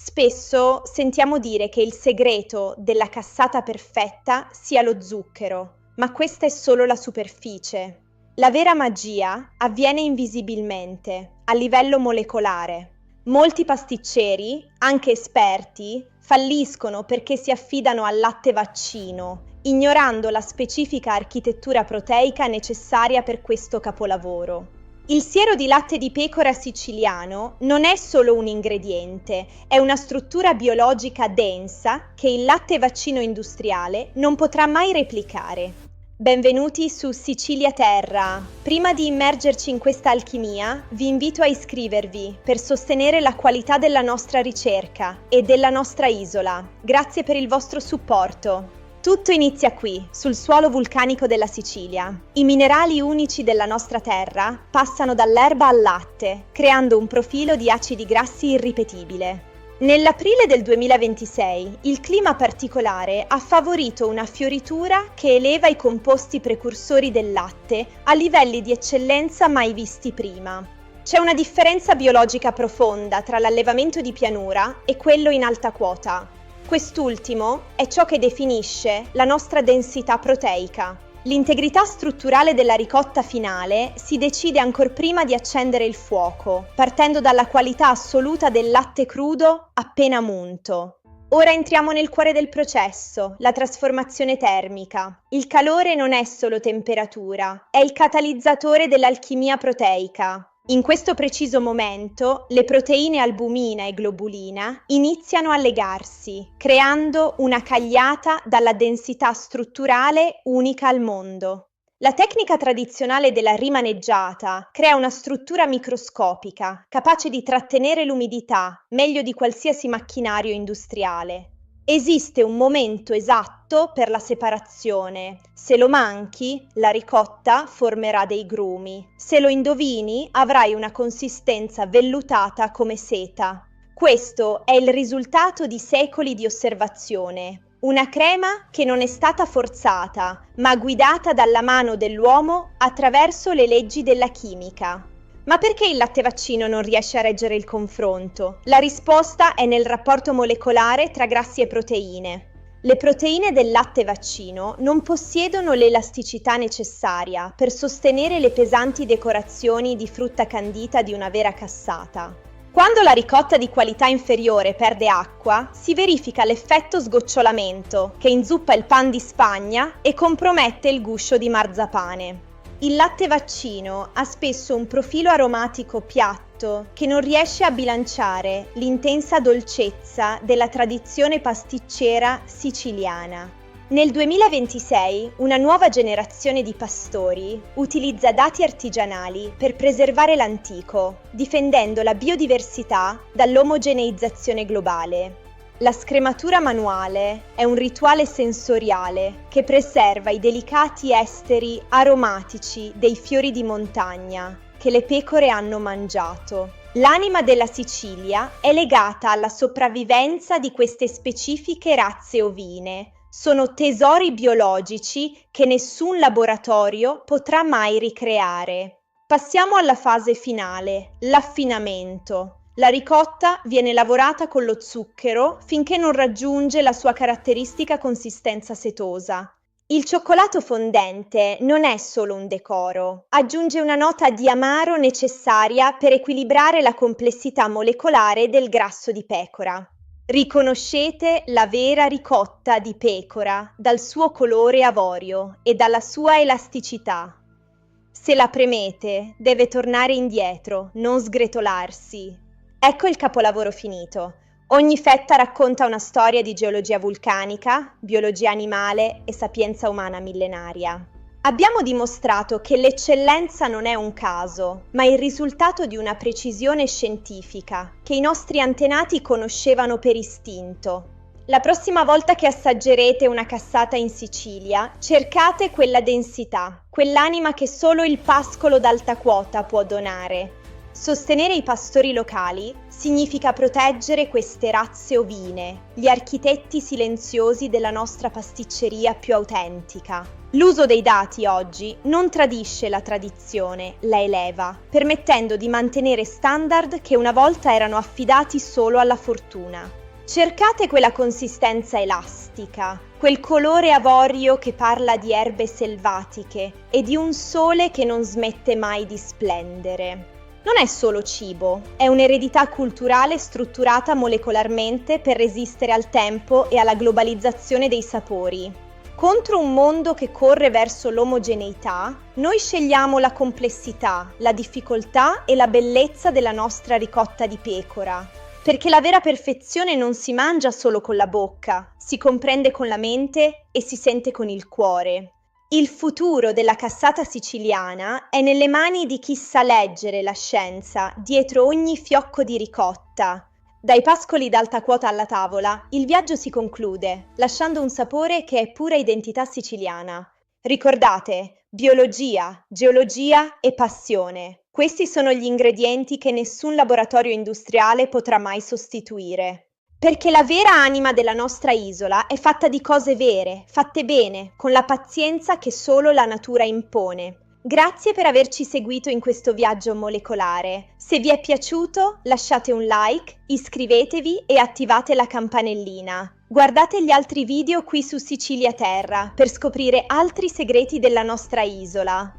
Spesso sentiamo dire che il segreto della cassata perfetta sia lo zucchero, ma questa è solo la superficie. La vera magia avviene invisibilmente, a livello molecolare. Molti pasticceri, anche esperti, falliscono perché si affidano al latte vaccino, ignorando la specifica architettura proteica necessaria per questo capolavoro. Il siero di latte di pecora siciliano non è solo un ingrediente, è una struttura biologica densa che il latte vaccino industriale non potrà mai replicare. Benvenuti su Sicilia Terra. Prima di immergerci in questa alchimia, vi invito a iscrivervi per sostenere la qualità della nostra ricerca e della nostra isola. Grazie per il vostro supporto. Tutto inizia qui, sul suolo vulcanico della Sicilia. I minerali unici della nostra terra passano dall'erba al latte, creando un profilo di acidi grassi irripetibile. Nell'aprile del 2026, il clima particolare ha favorito una fioritura che eleva i composti precursori del latte a livelli di eccellenza mai visti prima. C'è una differenza biologica profonda tra l'allevamento di pianura e quello in alta quota. Quest'ultimo è ciò che definisce la nostra densità proteica. L'integrità strutturale della ricotta finale si decide ancor prima di accendere il fuoco, partendo dalla qualità assoluta del latte crudo appena munto. Ora entriamo nel cuore del processo, la trasformazione termica. Il calore non è solo temperatura, è il catalizzatore dell'alchimia proteica. In questo preciso momento, le proteine albumina e globulina iniziano a legarsi, creando una cagliata dalla densità strutturale unica al mondo. La tecnica tradizionale della rimaneggiata crea una struttura microscopica, capace di trattenere l'umidità meglio di qualsiasi macchinario industriale. Esiste un momento esatto per la separazione. Se lo manchi, la ricotta formerà dei grumi. Se lo indovini, avrai una consistenza vellutata come seta. Questo è il risultato di secoli di osservazione. Una crema che non è stata forzata, ma guidata dalla mano dell'uomo attraverso le leggi della chimica. Ma perché il latte vaccino non riesce a reggere il confronto? La risposta è nel rapporto molecolare tra grassi e proteine. Le proteine del latte vaccino non possiedono l'elasticità necessaria per sostenere le pesanti decorazioni di frutta candita di una vera cassata. Quando la ricotta di qualità inferiore perde acqua, si verifica l'effetto sgocciolamento, che inzuppa il pan di Spagna e compromette il guscio di marzapane. Il latte vaccino ha spesso un profilo aromatico piatto che non riesce a bilanciare l'intensa dolcezza della tradizione pasticcera siciliana. Nel 2026 una nuova generazione di pastori utilizza dati artigianali per preservare l'antico, difendendo la biodiversità dall'omogeneizzazione globale. La scrematura manuale è un rituale sensoriale che preserva i delicati esteri aromatici dei fiori di montagna che le pecore hanno mangiato. L'anima della Sicilia è legata alla sopravvivenza di queste specifiche razze ovine. Sono tesori biologici che nessun laboratorio potrà mai ricreare. Passiamo alla fase finale, l'affinamento. La ricotta viene lavorata con lo zucchero finché non raggiunge la sua caratteristica consistenza setosa. Il cioccolato fondente non è solo un decoro, aggiunge una nota di amaro necessaria per equilibrare la complessità molecolare del grasso di pecora. Riconoscete la vera ricotta di pecora dal suo colore avorio e dalla sua elasticità. Se la premete, deve tornare indietro, non sgretolarsi. Ecco il capolavoro finito. Ogni fetta racconta una storia di geologia vulcanica, biologia animale e sapienza umana millenaria. Abbiamo dimostrato che l'eccellenza non è un caso, ma il risultato di una precisione scientifica che i nostri antenati conoscevano per istinto. La prossima volta che assaggerete una cassata in Sicilia, cercate quella densità, quell'anima che solo il pascolo d'alta quota può donare. Sostenere i pastori locali significa proteggere queste razze ovine, gli architetti silenziosi della nostra pasticceria più autentica. L'uso dei dati oggi non tradisce la tradizione, la eleva, permettendo di mantenere standard che una volta erano affidati solo alla fortuna. Cercate quella consistenza elastica, quel colore avorio che parla di erbe selvatiche e di un sole che non smette mai di splendere. Non è solo cibo, è un'eredità culturale strutturata molecolarmente per resistere al tempo e alla globalizzazione dei sapori. Contro un mondo che corre verso l'omogeneità, noi scegliamo la complessità, la difficoltà e la bellezza della nostra ricotta di pecora. Perché la vera perfezione non si mangia solo con la bocca, si comprende con la mente e si sente con il cuore. Il futuro della cassata siciliana è nelle mani di chi sa leggere la scienza dietro ogni fiocco di ricotta. Dai pascoli d'alta quota alla tavola, il viaggio si conclude, lasciando un sapore che è pura identità siciliana. Ricordate, biologia, geologia e passione. Questi sono gli ingredienti che nessun laboratorio industriale potrà mai sostituire. Perché la vera anima della nostra isola è fatta di cose vere, fatte bene, con la pazienza che solo la natura impone. Grazie per averci seguito in questo viaggio molecolare. Se vi è piaciuto, lasciate un like, iscrivetevi e attivate la campanellina. Guardate gli altri video qui su Sicilia Terra per scoprire altri segreti della nostra isola.